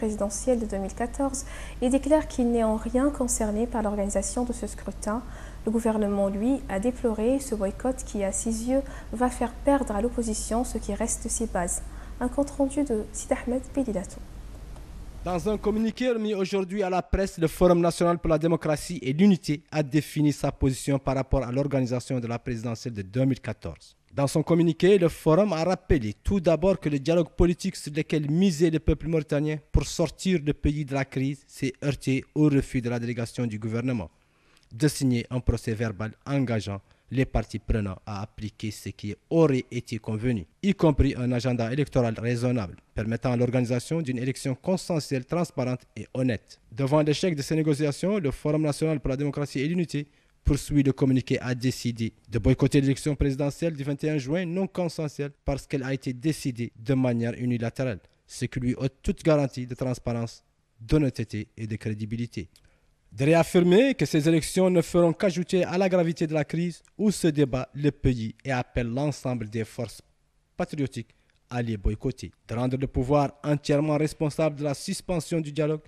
présidentielle de 2014 et déclare qu'il n'est en rien concerné par l'organisation de ce scrutin. Le gouvernement, lui, a déploré ce boycott qui, à ses yeux, va faire perdre à l'opposition ce qui reste de ses bases. Un compte-rendu de Sid Ahmed Belilato. Dans un communiqué remis aujourd'hui à la presse, le Forum national pour la démocratie et l'unité a défini sa position par rapport à l'organisation de la présidentielle de 2014. Dans son communiqué, le Forum a rappelé tout d'abord que le dialogue politique sur lequel misait le peuple mauritanien pour sortir le pays de la crise s'est heurté au refus de la délégation du gouvernement de signer un procès verbal engageant les parties prenantes à appliquer ce qui aurait été convenu, y compris un agenda électoral raisonnable, permettant l'organisation d'une élection consensuelle, transparente et honnête. Devant l'échec de ces négociations, le Forum national pour la démocratie et l'unité poursuit le communiqué a décidé de boycotter l'élection présidentielle du 21 juin non consensuelle parce qu'elle a été décidée de manière unilatérale, ce qui lui ôte toute garantie de transparence, d'honnêteté et de crédibilité. De réaffirmer que ces élections ne feront qu'ajouter à la gravité de la crise où se débat le pays et appelle l'ensemble des forces patriotiques à les boycotter, de rendre le pouvoir entièrement responsable de la suspension du dialogue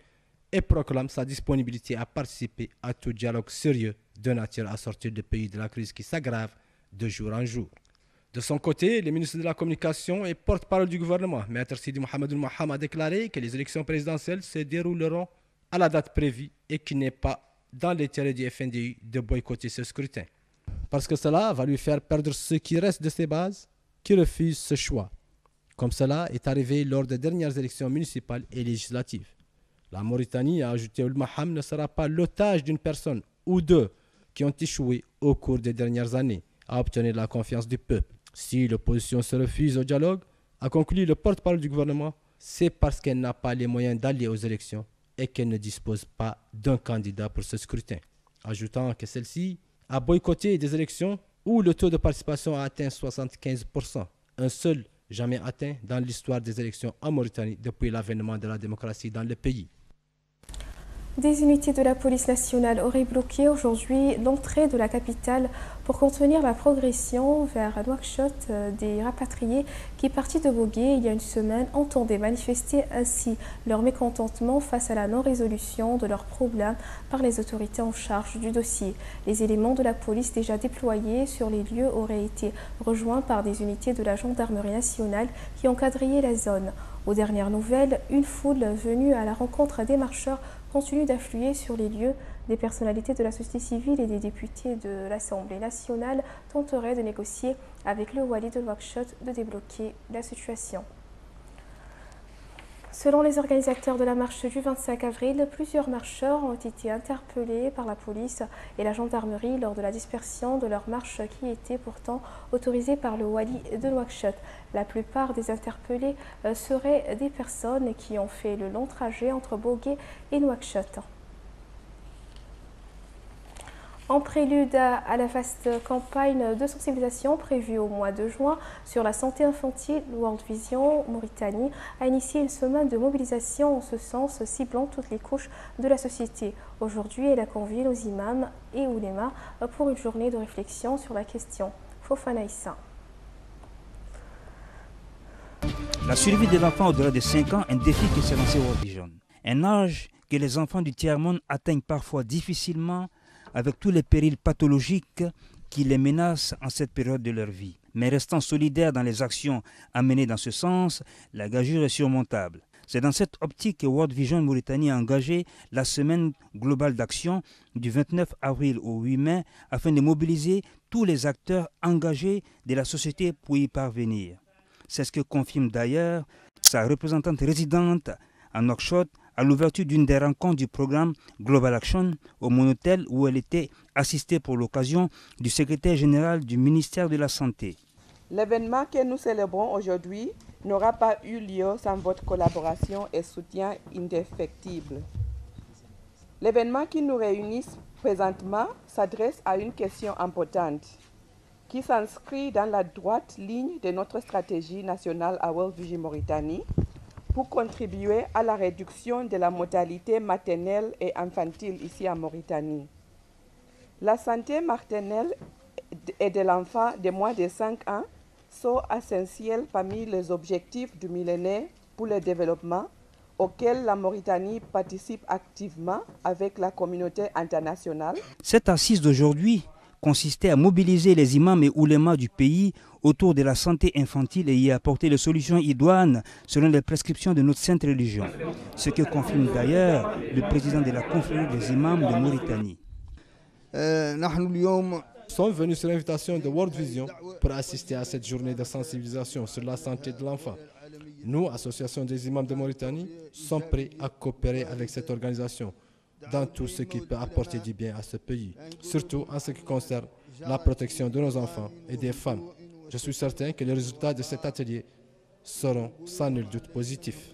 et proclame sa disponibilité à participer à tout dialogue sérieux de nature à sortir le pays de la crise qui s'aggrave de jour en jour. De son côté, le ministre de la Communication et porte-parole du gouvernement, Maître Sidi Mohamed Al-Maham, a déclaré que les élections présidentielles se dérouleront à la date prévue et qu'il n'est pas dans l'intérêt du FNDI de boycotter ce scrutin. Parce que cela va lui faire perdre ce qui reste de ses bases, qui refusent ce choix. Comme cela est arrivé lors des dernières élections municipales et législatives. La Mauritanie, a ajouté Al-Maham, ne sera pas l'otage d'une personne ou deux qui ont échoué au cours des dernières années à obtenir la confiance du peuple. Si l'opposition se refuse au dialogue, a conclu le porte-parole du gouvernement, c'est parce qu'elle n'a pas les moyens d'aller aux élections et qu'elle ne dispose pas d'un candidat pour ce scrutin, ajoutant que celle-ci a boycotté des élections où le taux de participation a atteint 75%, un seul jamais atteint dans l'histoire des élections en Mauritanie depuis l'avènement de la démocratie dans le pays. Des unités de la police nationale auraient bloqué aujourd'hui l'entrée de la capitale pour contenir la progression vers Nouakchott des rapatriés qui, partis de Bogué il y a une semaine, entendaient manifester ainsi leur mécontentement face à la non-résolution de leurs problèmes par les autorités en charge du dossier. Les éléments de la police déjà déployés sur les lieux auraient été rejoints par des unités de la gendarmerie nationale qui ont quadrillé la zone. Aux dernières nouvelles, une foule venue à la rencontre des marcheurs continue d'affluer sur les lieux. Des personnalités de la société civile et des députés de l'Assemblée nationale tenteraient de négocier avec le Wali de Nouakchott de débloquer la situation. Selon les organisateurs de la marche du 25 avril, plusieurs marcheurs ont été interpellés par la police et la gendarmerie lors de la dispersion de leur marche qui était pourtant autorisée par le Wali de Nouakchott. La plupart des interpellés seraient des personnes qui ont fait le long trajet entre Bogué et Nouakchott. En prélude à la vaste campagne de sensibilisation prévue au mois de juin sur la santé infantile, World Vision Mauritanie a initié une semaine de mobilisation en ce sens, ciblant toutes les couches de la société. Aujourd'hui, elle a convié nos imams et oulémas pour une journée de réflexion sur la question. Fofana Issa. La survie de l'enfant au-delà de 5 ans, un défi qui s'est lancé au World Vision. Un âge que les enfants du tiers-monde atteignent parfois difficilement avec tous les périls pathologiques qui les menacent en cette période de leur vie. Mais restant solidaires dans les actions à mener dans ce sens, la gageure est surmontable. C'est dans cette optique que World Vision Mauritanie a engagé la semaine globale d'action du 29 avril au 8 mai afin de mobiliser tous les acteurs engagés de la société pour y parvenir. C'est ce que confirme d'ailleurs sa représentante résidente à Nouakchott à l'ouverture d'une des rencontres du programme Global Action au Monotel où elle était assistée pour l'occasion du secrétaire général du ministère de la Santé. L'événement que nous célébrons aujourd'hui n'aura pas eu lieu sans votre collaboration et soutien indéfectible. L'événement qui nous réunit présentement s'adresse à une question importante qui s'inscrit dans la droite ligne de notre stratégie nationale à World Vision Mauritanie pour contribuer à la réduction de la mortalité maternelle et infantile ici en Mauritanie. La santé maternelle et de l'enfant de moins de 5 ans sont essentiels parmi les objectifs du millénaire pour le développement auquel la Mauritanie participe activement avec la communauté internationale. Cette assise d'aujourd'hui consistait à mobiliser les imams et oulémas du pays autour de la santé infantile et y apporter les solutions idoines selon les prescriptions de notre sainte religion. Ce que confirme d'ailleurs le président de la confrérie des imams de Mauritanie. Nous sommes venus sur l'invitation de World Vision pour assister à cette journée de sensibilisation sur la santé de l'enfant. Nous, Association des imams de Mauritanie, sommes prêts à coopérer avec cette organisation dans tout ce qui peut apporter du bien à ce pays, surtout en ce qui concerne la protection de nos enfants et des femmes. Je suis certain que les résultats de cet atelier seront sans nul doute positifs.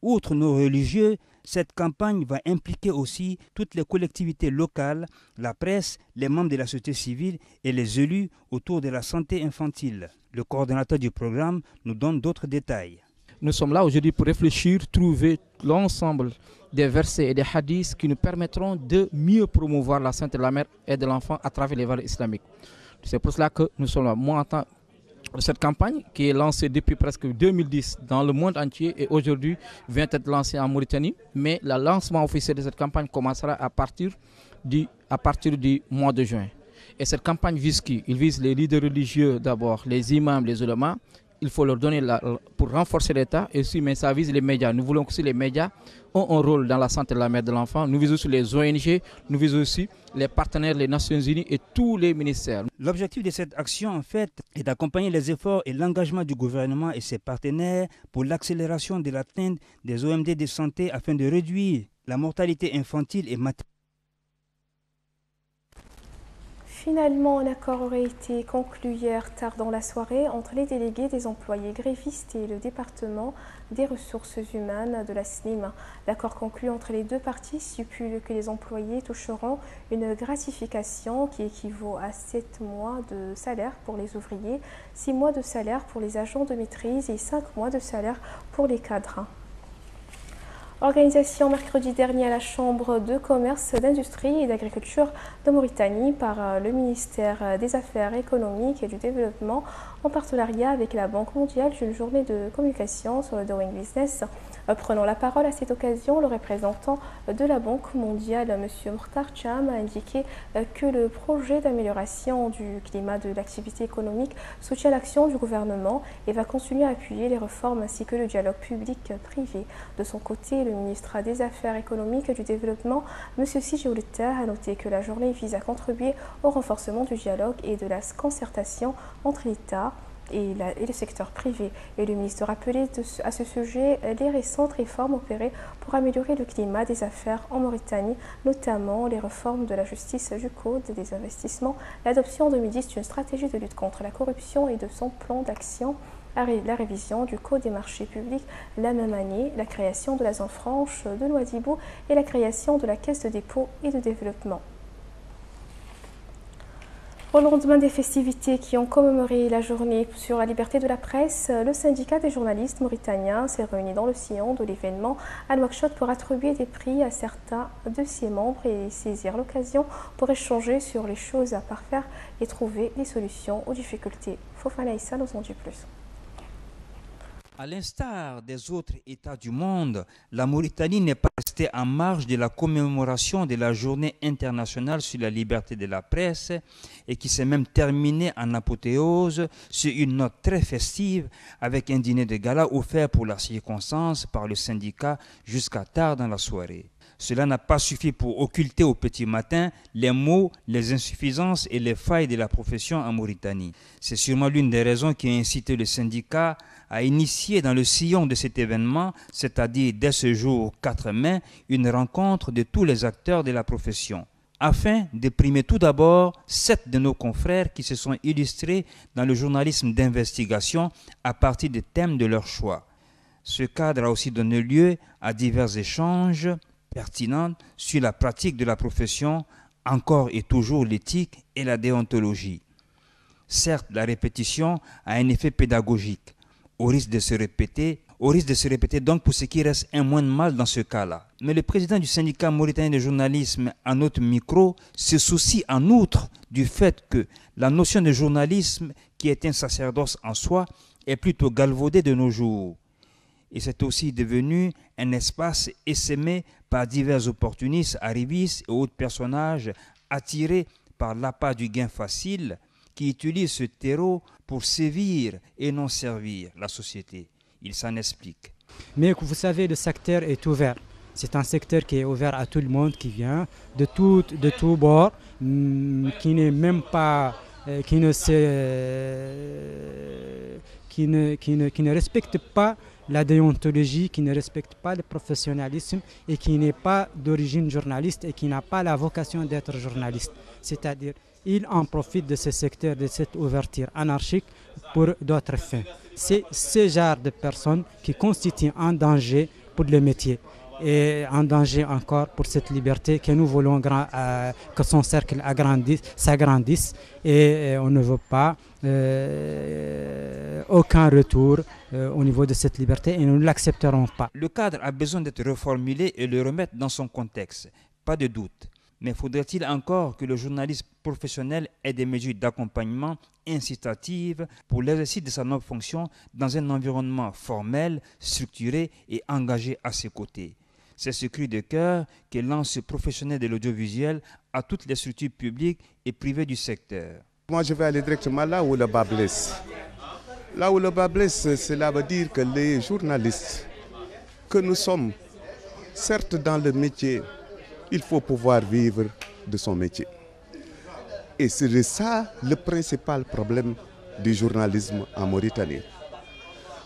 Outre nos religieux, cette campagne va impliquer aussi toutes les collectivités locales, la presse, les membres de la société civile et les élus autour de la santé infantile. Le coordonnateur du programme nous donne d'autres détails. Nous sommes là aujourd'hui pour réfléchir, trouver l'ensemble des versets et des hadiths qui nous permettront de mieux promouvoir la santé de la mère et de l'enfant à travers les valeurs islamiques. C'est pour cela que nous sommes là. Moi, en tant que cette campagne qui est lancée depuis presque 2010 dans le monde entier et aujourd'hui vient être lancée en Mauritanie, mais le lancement officiel de cette campagne commencera à partir du mois de juin. Et cette campagne vise qui? Il vise les leaders religieux d'abord, les imams, les ulémas. Il faut leur donner pour renforcer l'État et aussi, mais ça vise les médias. Nous voulons que aussi les médias ont un rôle dans la santé de la mère et de l'enfant. Nous visons aussi les ONG, nous visons aussi les partenaires, les Nations Unies et tous les ministères. L'objectif de cette action, en fait, est d'accompagner les efforts et l'engagement du gouvernement et ses partenaires pour l'accélération de l'atteinte des OMD de santé afin de réduire la mortalité infantile et maternelle. Finalement, un accord aurait été conclu hier tard dans la soirée entre les délégués des employés grévistes et le département des ressources humaines de la SNIM. L'accord conclu entre les deux parties stipule que les employés toucheront une gratification qui équivaut à 7 mois de salaire pour les ouvriers, 6 mois de salaire pour les agents de maîtrise et 5 mois de salaire pour les cadres. Organisation mercredi dernier à la Chambre de commerce, d'industrie et d'agriculture de Mauritanie par le ministère des Affaires économiques et du Développement en partenariat avec la Banque mondiale d'une journée de communication sur le Doing Business. Prenant la parole à cette occasion, le représentant de la Banque mondiale, M. Mokhtar Cham, a indiqué que le projet d'amélioration du climat de l'activité économique soutient l'action du gouvernement et va continuer à appuyer les réformes ainsi que le dialogue public-privé. De son côté, le ministre des Affaires économiques et du Développement, M. Sidi Oulita, a noté que la journée vise à contribuer au renforcement du dialogue et de la concertation entre l'État et le secteur privé. Et le ministre rappelait à ce sujet les récentes réformes opérées pour améliorer le climat des affaires en Mauritanie, notamment les réformes de la justice, du code des investissements, l'adoption en 2010 d'une stratégie de lutte contre la corruption et de son plan d'action, la révision du code des marchés publics la même année, la création de la zone franche de Nouadhibou et la création de la caisse de dépôt et de développement. Au lendemain des festivités qui ont commémoré la journée sur la liberté de la presse, le syndicat des journalistes mauritaniens s'est réuni dans le sillon de l'événement à Nouakchott pour attribuer des prix à certains de ses membres et saisir l'occasion pour échanger sur les choses à parfaire et trouver des solutions aux difficultés. Fofana Issa nous en dit plus. À l'instar des autres États du monde, la Mauritanie n'est pas restée en marge de la commémoration de la Journée internationale sur la liberté de la presse et qui s'est même terminée en apothéose sur une note très festive avec un dîner de gala offert pour la circonstance par le syndicat jusqu'à tard dans la soirée. Cela n'a pas suffi pour occulter au petit matin les maux, les insuffisances et les failles de la profession en Mauritanie. C'est sûrement l'une des raisons qui a incité le syndicat à initier dans le sillon de cet événement, c'est-à-dire dès ce jour 4 mai, une rencontre de tous les acteurs de la profession, afin de primer tout d'abord 7 de nos confrères qui se sont illustrés dans le journalisme d'investigation à partir des thèmes de leur choix. Ce cadre a aussi donné lieu à divers échanges pertinentes sur la pratique de la profession, encore et toujours l'éthique et la déontologie. Certes, la répétition a un effet pédagogique, au risque de se répéter donc pour ce qui reste un moins de mal dans ce cas-là. Mais le président du syndicat mauritanien de journalisme, à notre micro, se soucie en outre du fait que la notion de journalisme, qui est un sacerdoce en soi, est plutôt galvaudée de nos jours. et c'est aussi devenu un espace essaimé par divers opportunistes, arrivistes et autres personnages attirés par l'appât du gain facile qui utilisent ce terreau pour sévir et non servir la société. Il s'en explique. Mais vous savez, le secteur est ouvert. C'est un secteur qui est ouvert à tout le monde qui vient de tout bord, qui n'est même pas, qui ne respecte pas la déontologie, qui ne respecte pas le professionnalisme et qui n'est pas d'origine journaliste et qui n'a pas la vocation d'être journaliste. C'est-à-dire, il en profite de ce secteur, de cette ouverture anarchique pour d'autres fins. C'est ce genre de personnes qui constituent un danger pour le métier et un danger encore pour cette liberté que nous voulons que son cercle s'agrandisse et on ne veut pas aucun retour au niveau de cette liberté et nous ne l'accepterons pas. Le cadre a besoin d'être reformulé et le remettre dans son contexte, pas de doute. Mais faudrait-il encore que le journaliste professionnel ait des mesures d'accompagnement incitatives pour l'exercice de sa noble fonction dans un environnement formel, structuré et engagé à ses côtés. C'est ce cri de cœur que lance ce professionnel de l'audiovisuel à toutes les structures publiques et privées du secteur. Moi, je vais aller directement là où le bas blesse. Là où le bas blesse, cela veut dire que les journalistes que nous sommes, certes dans le métier, il faut pouvoir vivre de son métier. Et c'est ça le principal problème du journalisme en Mauritanie.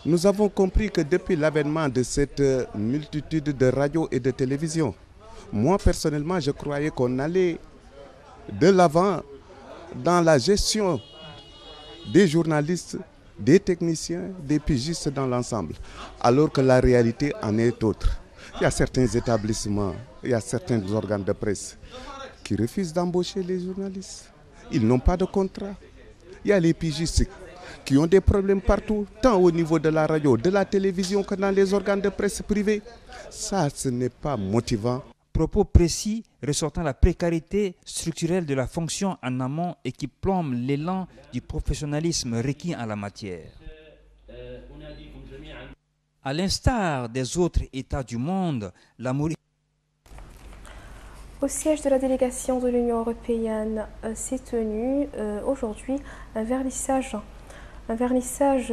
Nous avons compris que depuis l'avènement de cette multitude de radios et de télévisions, moi personnellement je croyais qu'on allait de l'avant dans la gestion des journalistes, des techniciens, des pigistes dans l'ensemble, alors que la réalité en est autre. Il y a certains établissements, il y a certains organes de presse qui refusent d'embaucher les journalistes. Ils n'ont pas de contrat. Il y a les pigistes qui ont des problèmes partout, tant au niveau de la radio, de la télévision que dans les organes de presse privés. Ça, ce n'est pas motivant. Propos précis ressortant la précarité structurelle de la fonction en amont et qui plombe l'élan du professionnalisme requis en la matière. À l'instar des autres États du monde, la Mauritanie. Au siège de la délégation de l'Union européenne s'est tenu aujourd'hui un vernissage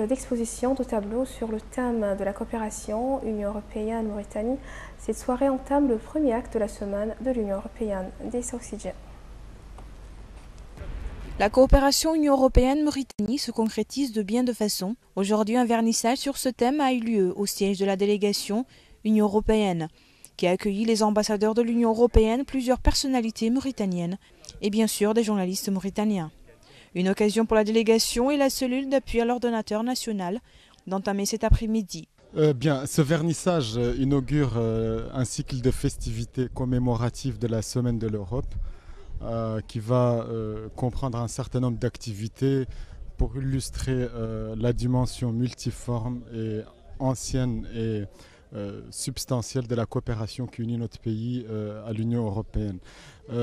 d'exposition de tableaux sur le thème de la coopération Union européenne-Mauritanie. Cette soirée entame le premier acte de la semaine de l'Union européenne des Oxygènes. La coopération Union européenne-Mauritanie se concrétise de bien de façons. Aujourd'hui, un vernissage sur ce thème a eu lieu au siège de la délégation Union européenne, qui a accueilli les ambassadeurs de l'Union européenne, plusieurs personnalités mauritaniennes et bien sûr des journalistes mauritaniens. Une occasion pour la délégation et la cellule d'appui à l'ordonnateur national d'entamer cet après-midi. Ce vernissage inaugure un cycle de festivités commémoratives de la Semaine de l'Europe qui va comprendre un certain nombre d'activités pour illustrer la dimension multiforme et ancienne et substantielle de la coopération qui unit notre pays à l'Union européenne.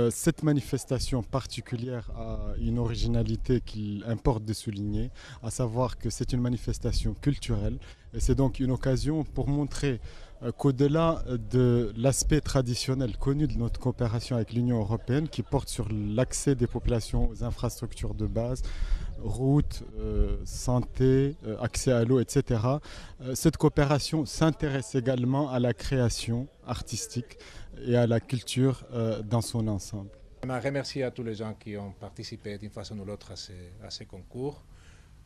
Cette manifestation particulière a une originalité qu'il importe de souligner, à savoir que c'est une manifestation culturelle et c'est donc une occasion pour montrer qu'au-delà de l'aspect traditionnel connu de notre coopération avec l'Union européenne qui porte sur l'accès des populations aux infrastructures de base, routes, santé, accès à l'eau, etc. Cette coopération s'intéresse également à la création artistique et à la culture dans son ensemble. Je remercie à tous les gens qui ont participé d'une façon ou l'autre à ces concours.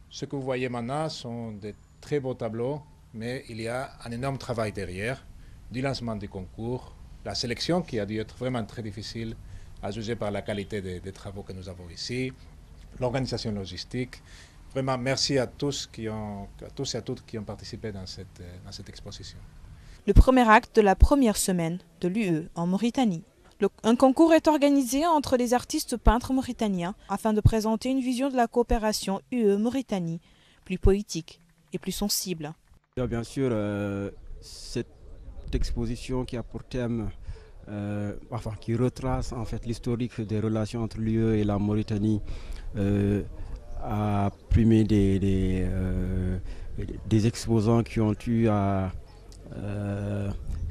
Ce que vous voyez maintenant sont de très beaux tableaux, mais il y a un énorme travail derrière, du lancement du concours, la sélection qui a dû être vraiment très difficile à juger par la qualité des travaux que nous avons ici, l'organisation logistique. Vraiment, merci à tous et à toutes qui ont participé dans cette exposition. Le premier acte de la première semaine de l'UE en Mauritanie. Un concours est organisé entre les artistes peintres mauritaniens afin de présenter une vision de la coopération UE-Mauritanie plus poétique et plus sensible. Bien sûr, cette exposition qui a pour thème, qui retrace en fait l'historique des relations entre l'UE et la Mauritanie, a primé des exposants qui ont eu à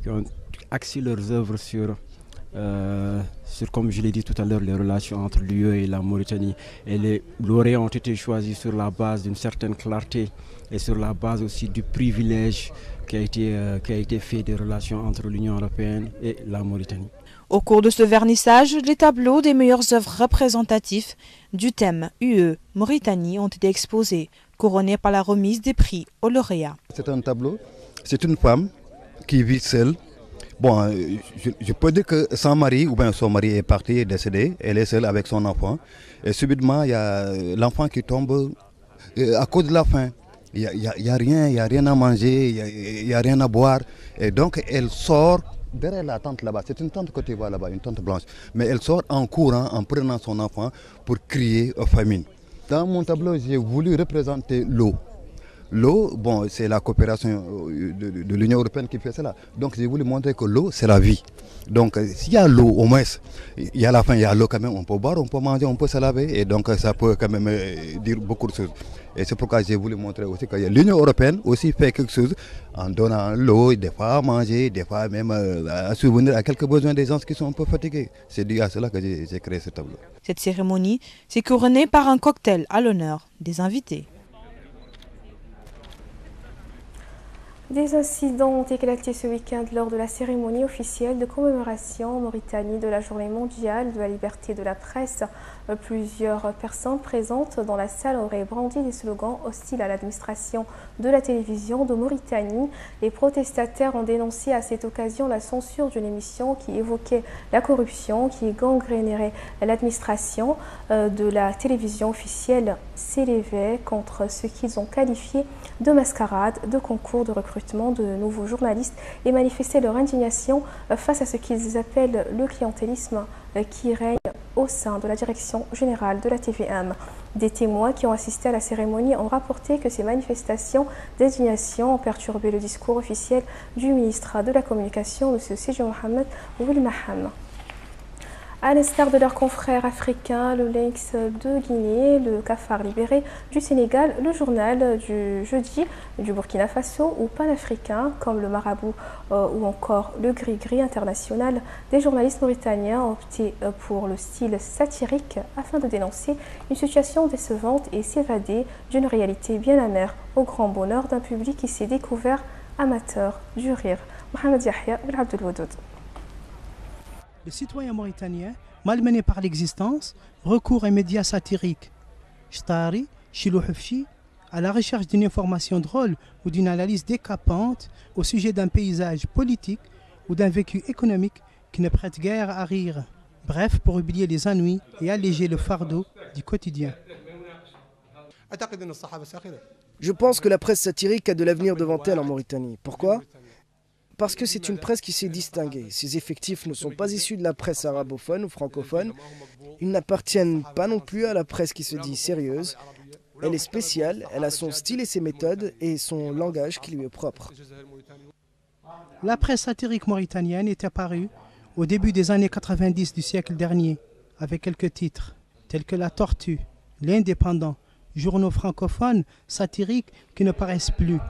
qui ont axé leurs œuvres sur, comme je l'ai dit tout à l'heure, les relations entre l'UE et la Mauritanie. Et les lauréats ont été choisis sur la base d'une certaine clarté et sur la base aussi du privilège qui a été fait des relations entre l'Union européenne et la Mauritanie. Au cours de ce vernissage, les tableaux des meilleures œuvres représentatives du thème UE Mauritanie ont été exposés, couronnés par la remise des prix aux lauréats. C'est un tableau, c'est une femme qui vit seule. Bon, je peux dire que son mari, ou bien son mari est parti, est décédé, elle est seule avec son enfant. Et subitement, il y a l'enfant qui tombe à cause de la faim. Il n'y a rien à manger, il n'y a rien à boire. Et donc, elle sort derrière la tente là-bas. C'est une tente que tu vois là-bas, une tente blanche. Mais elle sort en courant, en prenant son enfant pour crier famine. Dans mon tableau, j'ai voulu représenter l'eau. L'eau, bon, c'est la coopération de l'Union européenne qui fait cela. Donc j'ai voulu montrer que l'eau, c'est la vie. Donc s'il y a l'eau, au moins, il y a la faim, il y a l'eau quand même, on peut boire, on peut manger, on peut se laver. Et donc ça peut quand même dire beaucoup de choses. Et c'est pourquoi j'ai voulu montrer aussi que l'Union européenne aussi fait quelque chose en donnant l'eau, des fois à manger, des fois même à subvenir à quelques besoins des gens qui sont un peu fatigués. C'est dû à cela que j'ai créé ce tableau. Cette cérémonie s'est couronnée par un cocktail à l'honneur des invités. Des incidents ont éclaté ce week-end lors de la cérémonie officielle de commémoration en Mauritanie de la Journée mondiale de la liberté de la presse. Plusieurs personnes présentes dans la salle auraient brandi des slogans hostiles à l'administration de la télévision de Mauritanie. Les protestataires ont dénoncé à cette occasion la censure d'une émission qui évoquait la corruption, qui gangrénerait l'administration de la télévision officielle. S'élevaient contre ce qu'ils ont qualifié de mascarade, de concours de recrutement de nouveaux journalistes et manifestaient leur indignation face à ce qu'ils appellent le clientélisme qui règne au sein de la direction générale de la TVM. Des témoins qui ont assisté à la cérémonie ont rapporté que ces manifestations d'indignation ont perturbé le discours officiel du ministre de la Communication, M. Sidi Mohamed Ouelmaham. À l'instar de leurs confrères africains, le Lynx de Guinée, le Cafard libéré du Sénégal, le journal du jeudi du Burkina Faso ou panafricain comme le Marabout ou encore le Gris-Gris international, des journalistes mauritaniens ont opté pour le style satirique afin de dénoncer une situation décevante et s'évader d'une réalité bien amère au grand bonheur d'un public qui s'est découvert amateur du rire. Mohamed Yahya Ben Abdel Wadoud. Les citoyens mauritaniens, malmenés par l'existence, recourent aux médias satiriques. Shtari, Chilouhefchi, à la recherche d'une information drôle ou d'une analyse décapante au sujet d'un paysage politique ou d'un vécu économique qui ne prête guère à rire. Bref, pour oublier les ennuis et alléger le fardeau du quotidien. Je pense que la presse satirique a de l'avenir devant elle en Mauritanie. Pourquoi ? Parce que c'est une presse qui s'est distinguée. Ses effectifs ne sont pas issus de la presse arabophone ou francophone. Ils n'appartiennent pas non plus à la presse qui se dit sérieuse. Elle est spéciale, elle a son style et ses méthodes et son langage qui lui est propre. La presse satirique mauritanienne est apparue au début des années 90 du siècle dernier, avec quelques titres tels que La Tortue, L'Indépendant, journaux francophones satiriques qui ne paraissent plus.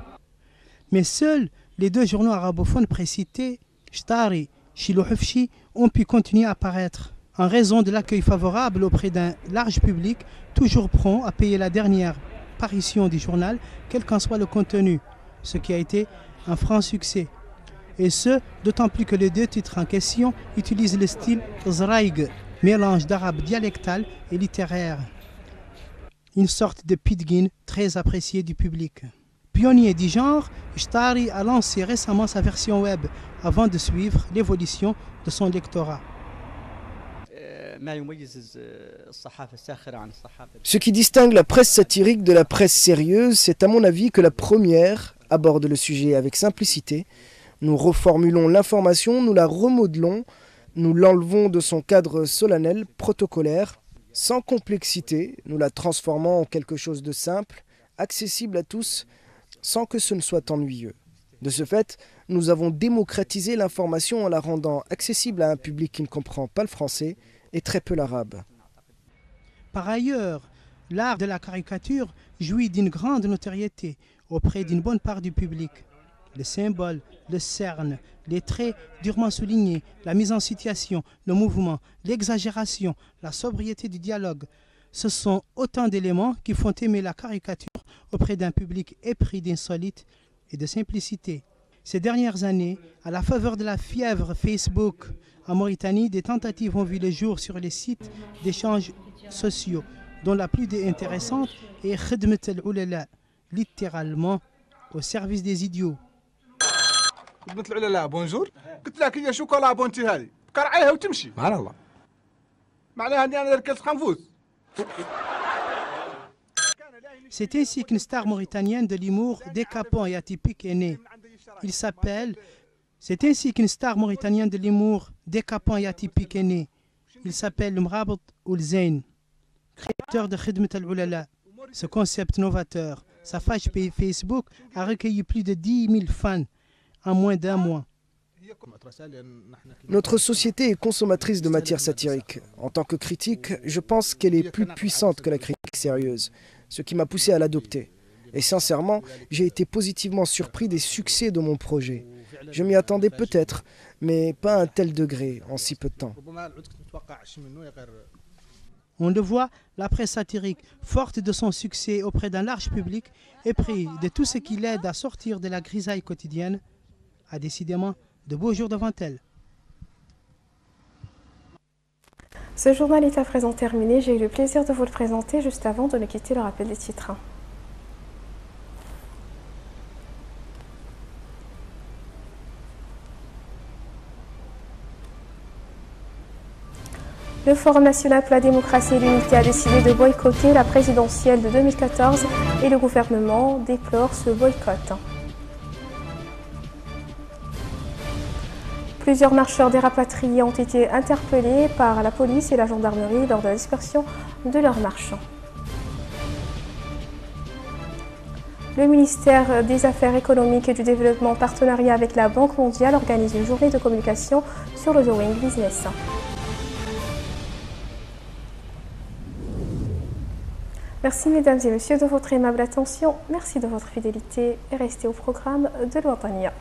Mais seuls les deux journaux arabophones précités, Shtari, Chilouhefchi, ont pu continuer à apparaître en raison de l'accueil favorable auprès d'un large public toujours prompt à payer la dernière parution du journal, quel qu'en soit le contenu, ce qui a été un franc succès. Et ce, d'autant plus que les deux titres en question utilisent le style Zraïg, mélange d'arabe dialectal et littéraire. Une sorte de pidgin très apprécié du public. Pionnier du genre, Shtari a lancé récemment sa version web avant de suivre l'évolution de son lectorat. Ce qui distingue la presse satirique de la presse sérieuse, c'est à mon avis que la première aborde le sujet avec simplicité. Nous reformulons l'information, nous la remodelons, nous l'enlevons de son cadre solennel, protocolaire, sans complexité, nous la transformons en quelque chose de simple, accessible à tous, sans que ce ne soit ennuyeux. De ce fait, nous avons démocratisé l'information en la rendant accessible à un public qui ne comprend pas le français et très peu l'arabe. Par ailleurs, l'art de la caricature jouit d'une grande notoriété auprès d'une bonne part du public. le symbole, le cerne, les traits durement soulignés, la mise en situation, le mouvement, l'exagération, la sobriété du dialogue. Ce sont autant d'éléments qui font aimer la caricature auprès d'un public épris d'insolite et de simplicité. Ces dernières années, à la faveur de la fièvre Facebook en Mauritanie, des tentatives ont vu le jour sur les sites d'échanges sociaux, dont la plus intéressante est Khidmet al-Oulala, littéralement au service des idiots. بونجور قلت لك هي شوكولا بونتي هذه كرعيها وتمشي سبحان الله معناها اني انا ركزت خنفوس. C'est ainsi qu'une star mauritanienne de l'humour décapant et atypique est née. C'est ainsi qu'une star mauritanienne de l'humour décapant et atypique est née. Il s'appelle Mrabat Ould Zeyn, créateur de Khidmet al-Oulala. Ce concept novateur, sa page Facebook a recueilli plus de 10 000 fans en moins d'un mois. Notre société est consommatrice de matière satirique. En tant que critique, je pense qu'elle est plus puissante que la critique sérieuse, ce qui m'a poussé à l'adopter. Et sincèrement, j'ai été positivement surpris des succès de mon projet. Je m'y attendais peut-être, mais pas à un tel degré en si peu de temps. On le voit, la presse satirique, forte de son succès auprès d'un large public, épris de tout ce qui l'aide à sortir de la grisaille quotidienne, a décidément de beaux jours devant elle. Ce journal est à présent terminé. J'ai eu le plaisir de vous le présenter juste avant de nous quitter. Le rappel des titres. Le Forum national pour la démocratie et l'unité a décidé de boycotter la présidentielle de 2014 et le gouvernement déplore ce boycott. Plusieurs marcheurs des rapatriés ont été interpellés par la police et la gendarmerie lors de la dispersion de leurs marches. Le ministère des Affaires économiques et du Développement en partenariat avec la Banque mondiale organise une journée de communication sur le Doing Business. Merci mesdames et messieurs de votre aimable attention, merci de votre fidélité et restez au programme de l'Ouattania.